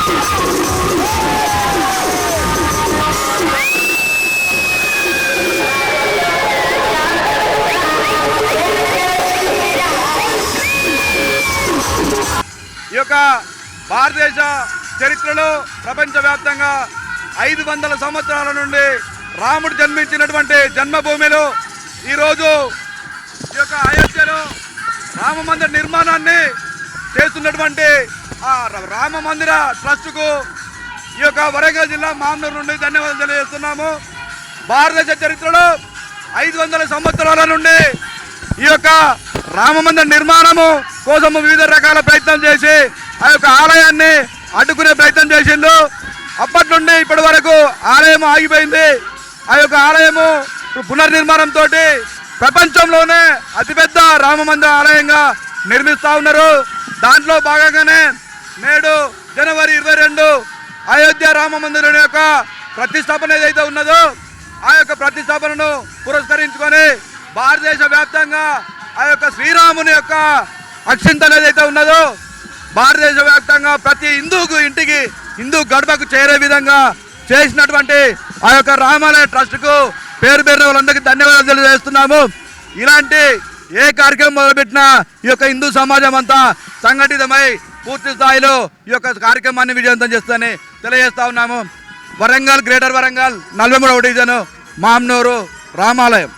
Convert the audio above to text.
ఈ యొక్క భారతదేశ చరిత్రలో ప్రపంచవ్యాప్తంగా 500 సంవత్సరాల నుండి రాముడు జన్మించినటువంటి జన్మభూమిలో ఈరోజు ఈ యొక్క అయోధ్యలో రామ మందిర నిర్మాణాన్ని చేస్తున్నటువంటి ఆ రామ మందిర ట్రస్టుకు ఈ యొక్క వరంగల్ జిల్లా మామనూరు నుండి ధన్యవాదాలు తెలియజేస్తున్నాము. భారతదేశ చరిత్రలో 500 సంవత్సరాల నుండి ఈ యొక్క రామ మందిర నిర్మాణము కోసం వివిధ రకాల ప్రయత్నం చేసి ఆ యొక్క ఆలయాన్ని అడ్డుకునే ప్రయత్నం చేసిండు. అప్పటి నుండి ఇప్పటి వరకు ఆలయం ఆగిపోయింది. ఆ యొక్క ఆలయము పునర్నిర్మాణంతో ప్రపంచంలోనే అతిపెద్ద రామ మందిర ఆలయంగా నిర్మిస్తూ ఉన్నారు. దాంట్లో భాగంగానే నేడు జనవరి 22 అయోధ్య రామ మందిరం యొక్క ప్రతిష్టాపన ఏదైతే ఉన్నదో ఆ యొక్క ప్రతిష్టాపనను పురస్కరించుకొని భారతదేశ వ్యాప్తంగా ఆ యొక్క శ్రీరాముని యొక్క అక్షింతలు ఏదైతే ఉన్నదో భారతదేశ వ్యాప్తంగా ప్రతి ఇంటికి హిందూ గడపకు చేరే విధంగా చేసినటువంటి ఆ యొక్క రామాలయ ట్రస్ట్కు పేరు వాళ్ళందరికీ ధన్యవాదాలు తెలియజేస్తున్నాము. ఇలాంటి ఏ కార్యక్రమం మొదలుపెట్టినా ఈ యొక్క హిందూ సమాజం అంతా సంఘటితమై పూర్తి స్థాయిలో ఈ యొక్క కార్యక్రమాన్ని విజయవంతం చేస్తుందని తెలియజేస్తా ఉన్నాము. వరంగల్, గ్రేటర్ వరంగల్ 43వ డివిజన్, మామనూరు రామాలయం.